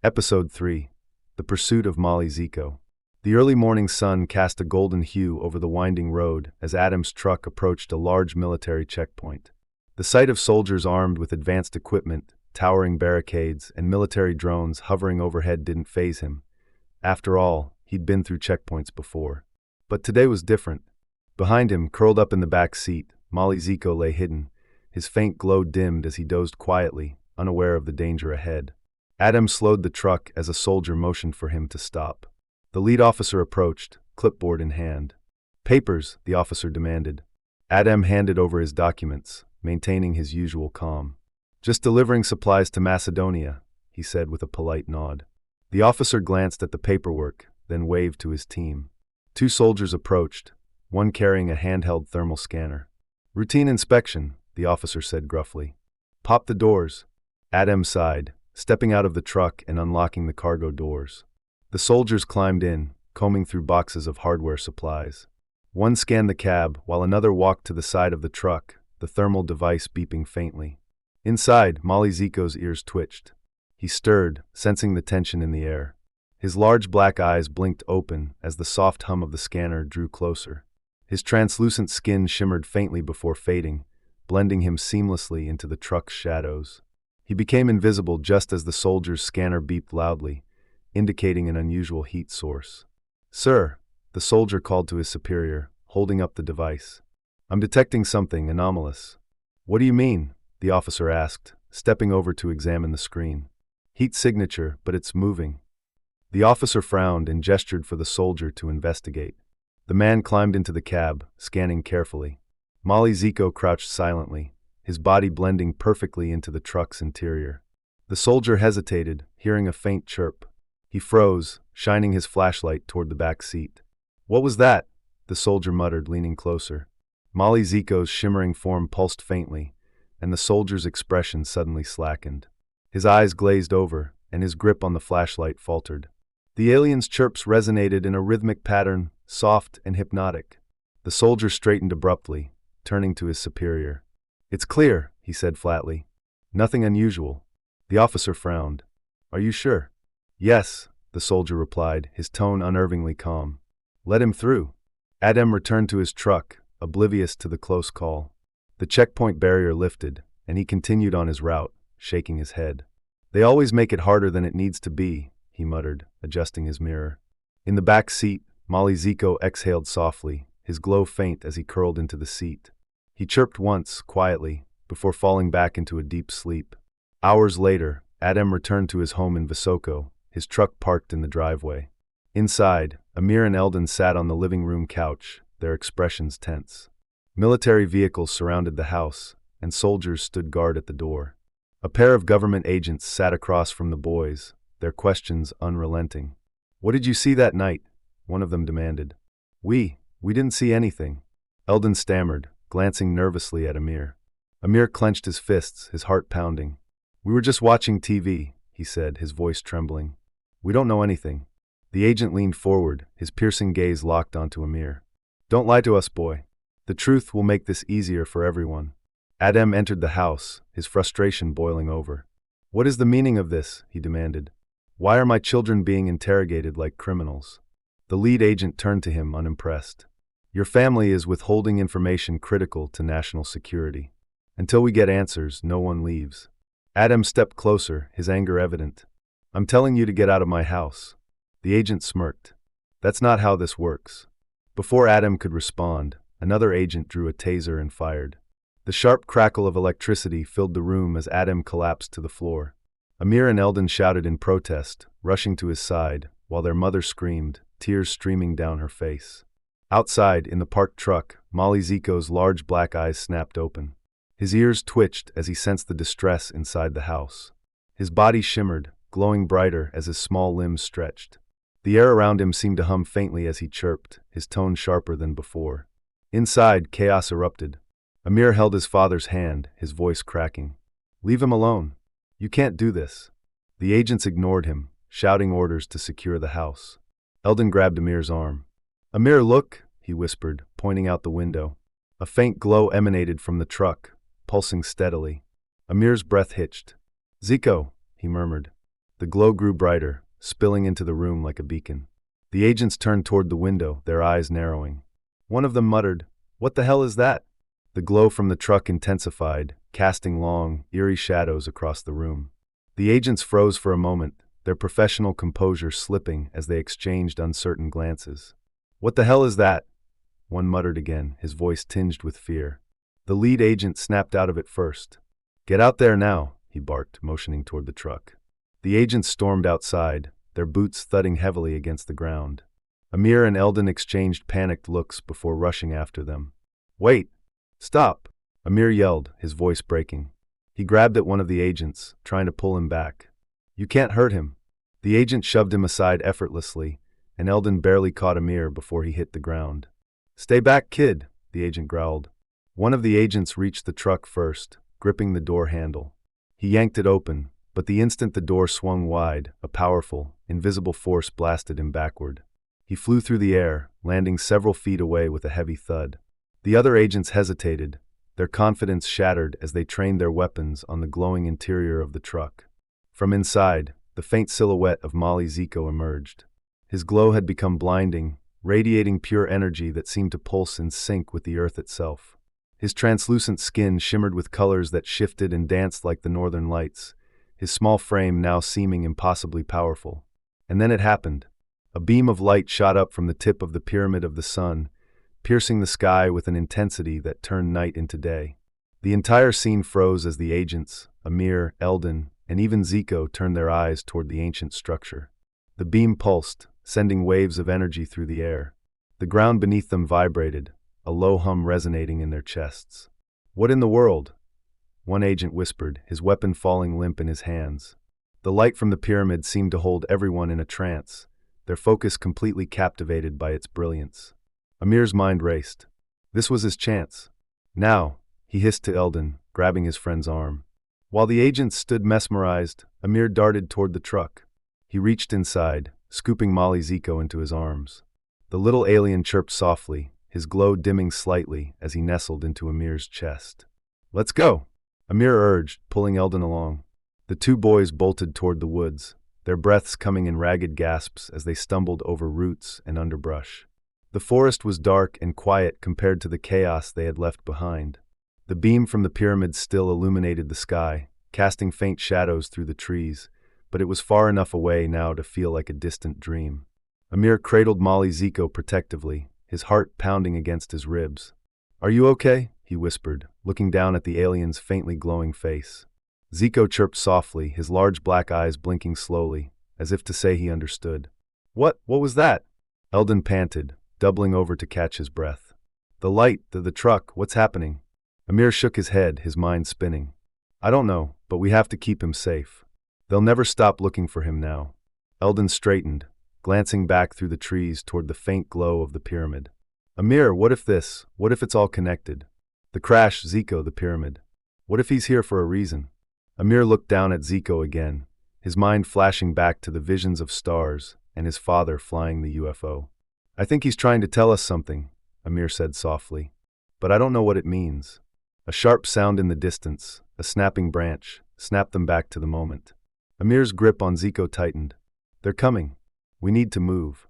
Episode 3. The Pursuit of Mali Zeko. The early morning sun cast a golden hue over the winding road as Adam's truck approached a large military checkpoint. The sight of soldiers armed with advanced equipment, towering barricades, and military drones hovering overhead didn't faze him. After all, he'd been through checkpoints before. But today was different. Behind him, curled up in the back seat, Mali Zeko lay hidden. His faint glow dimmed as he dozed quietly, unaware of the danger ahead. Adam slowed the truck as a soldier motioned for him to stop. The lead officer approached, clipboard in hand. "Papers," the officer demanded. Adam handed over his documents, maintaining his usual calm. "Just delivering supplies to Macedonia," he said with a polite nod. The officer glanced at the paperwork, then waved to his team. Two soldiers approached, one carrying a handheld thermal scanner. "Routine inspection," the officer said gruffly. "Pop the doors." Adam sighed, stepping out of the truck and unlocking the cargo doors. The soldiers climbed in, combing through boxes of hardware supplies. One scanned the cab, while another walked to the side of the truck, the thermal device beeping faintly. Inside, Mali Zeko's ears twitched. He stirred, sensing the tension in the air. His large black eyes blinked open as the soft hum of the scanner drew closer. His translucent skin shimmered faintly before fading, blending him seamlessly into the truck's shadows. He became invisible just as the soldier's scanner beeped loudly, indicating an unusual heat source. "Sir," the soldier called to his superior, holding up the device. "I'm detecting something anomalous." "What do you mean?" the officer asked, stepping over to examine the screen. "Heat signature, but it's moving." The officer frowned and gestured for the soldier to investigate. The man climbed into the cab, scanning carefully. Mali Zeko crouched silently, his body blending perfectly into the truck's interior. The soldier hesitated, hearing a faint chirp. He froze, shining his flashlight toward the back seat. "What was that?" the soldier muttered, leaning closer. Mali Zeko's shimmering form pulsed faintly, and the soldier's expression suddenly slackened. His eyes glazed over, and his grip on the flashlight faltered. The alien's chirps resonated in a rhythmic pattern, soft and hypnotic. The soldier straightened abruptly, turning to his superior. "It's clear," he said flatly. "Nothing unusual." The officer frowned. "Are you sure?" "Yes," the soldier replied, his tone unnervingly calm. "Let him through." Adam returned to his truck, oblivious to the close call. The checkpoint barrier lifted, and he continued on his route, shaking his head. "They always make it harder than it needs to be," he muttered, adjusting his mirror. In the back seat, Mali Zeko exhaled softly, his glow faint as he curled into the seat. He chirped once, quietly, before falling back into a deep sleep. Hours later, Adam returned to his home in Visoko, his truck parked in the driveway. Inside, Amir and Eldin sat on the living room couch, their expressions tense. Military vehicles surrounded the house, and soldiers stood guard at the door. A pair of government agents sat across from the boys, their questions unrelenting. "What did you see that night?" one of them demanded. We didn't see anything," Eldin stammered, glancing nervously at Amir. Amir clenched his fists, his heart pounding. "We were just watching TV," he said, his voice trembling. "We don't know anything." The agent leaned forward, his piercing gaze locked onto Amir. "Don't lie to us, boy. The truth will make this easier for everyone." Adam entered the house, his frustration boiling over. "What is the meaning of this?" he demanded. "Why are my children being interrogated like criminals?" The lead agent turned to him, unimpressed. "Your family is withholding information critical to national security. Until we get answers, no one leaves." Adam stepped closer, his anger evident. "I'm telling you to get out of my house." The agent smirked. "That's not how this works." Before Adam could respond, another agent drew a taser and fired. The sharp crackle of electricity filled the room as Adam collapsed to the floor. Amir and Eldin shouted in protest, rushing to his side, while their mother screamed, tears streaming down her face. Outside, in the parked truck, Mali Zeko's large black eyes snapped open. His ears twitched as he sensed the distress inside the house. His body shimmered, glowing brighter as his small limbs stretched. The air around him seemed to hum faintly as he chirped, his tone sharper than before. Inside, chaos erupted. Amir held his father's hand, his voice cracking. "Leave him alone. You can't do this." The agents ignored him, shouting orders to secure the house. Eldin grabbed Amir's arm. "Amir, look," he whispered, pointing out the window. A faint glow emanated from the truck, pulsing steadily. Amir's breath hitched. "Zeko," he murmured. The glow grew brighter, spilling into the room like a beacon. The agents turned toward the window, their eyes narrowing. One of them muttered, "What the hell is that?" The glow from the truck intensified, casting long, eerie shadows across the room. The agents froze for a moment, their professional composure slipping as they exchanged uncertain glances. "What the hell is that?" one muttered again, his voice tinged with fear. The lead agent snapped out of it first. "Get out there now," he barked, motioning toward the truck. The agents stormed outside, their boots thudding heavily against the ground. Amir and Eldin exchanged panicked looks before rushing after them. "Wait! Stop!" Amir yelled, his voice breaking. He grabbed at one of the agents, trying to pull him back. "You can't hurt him." The agent shoved him aside effortlessly, and Eldin barely caught Amir before he hit the ground. "Stay back, kid," the agent growled. One of the agents reached the truck first, gripping the door handle. He yanked it open, but the instant the door swung wide, a powerful, invisible force blasted him backward. He flew through the air, landing several feet away with a heavy thud. The other agents hesitated, their confidence shattered as they trained their weapons on the glowing interior of the truck. From inside, the faint silhouette of Mali Zeko emerged. His glow had become blinding, radiating pure energy that seemed to pulse in sync with the earth itself. His translucent skin shimmered with colors that shifted and danced like the northern lights, his small frame now seeming impossibly powerful. And then it happened. A beam of light shot up from the tip of the pyramid of the sun, piercing the sky with an intensity that turned night into day. The entire scene froze as the agents, Amir, Eldin, and even Zeko turned their eyes toward the ancient structure. The beam pulsed, sending waves of energy through the air. The ground beneath them vibrated, a low hum resonating in their chests. "What in the world?" one agent whispered, his weapon falling limp in his hands. The light from the pyramid seemed to hold everyone in a trance, their focus completely captivated by its brilliance. Amir's mind raced. This was his chance. "Now," he hissed to Eldin, grabbing his friend's arm. While the agents stood mesmerized, Amir darted toward the truck. He reached inside, scooping Mali Zeko into his arms. The little alien chirped softly, his glow dimming slightly as he nestled into Amir's chest. "Let's go," Amir urged, pulling Eldin along. The two boys bolted toward the woods, their breaths coming in ragged gasps as they stumbled over roots and underbrush. The forest was dark and quiet compared to the chaos they had left behind. The beam from the pyramid still illuminated the sky, casting faint shadows through the trees, but it was far enough away now to feel like a distant dream. Amir cradled Mali Zeko protectively, his heart pounding against his ribs. "Are you okay?" he whispered, looking down at the alien's faintly glowing face. Zeko chirped softly, his large black eyes blinking slowly, as if to say he understood. What was that?" Eldin panted, doubling over to catch his breath. "The light, the truck, what's happening?" Amir shook his head, his mind spinning. "I don't know, but we have to keep him safe. They'll never stop looking for him now." Eldin straightened, glancing back through the trees toward the faint glow of the pyramid. "Amir, what if it's all connected? The crash, Zeko, the pyramid. What if he's here for a reason?" Amir looked down at Zeko again, his mind flashing back to the visions of stars and his father flying the UFO. "I think he's trying to tell us something," Amir said softly. "But I don't know what it means." A sharp sound in the distance, a snapping branch, snapped them back to the moment. Amir's grip on Zeko tightened. "They're coming. We need to move."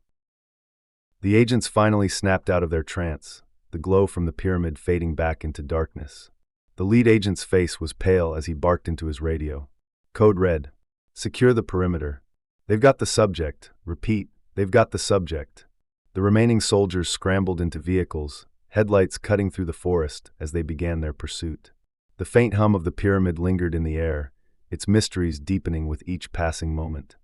The agents finally snapped out of their trance, the glow from the pyramid fading back into darkness. The lead agent's face was pale as he barked into his radio. Code red. "Secure the perimeter. They've got the subject. Repeat, they've got the subject." The remaining soldiers scrambled into vehicles, headlights cutting through the forest as they began their pursuit. The faint hum of the pyramid lingered in the air, its mysteries deepening with each passing moment.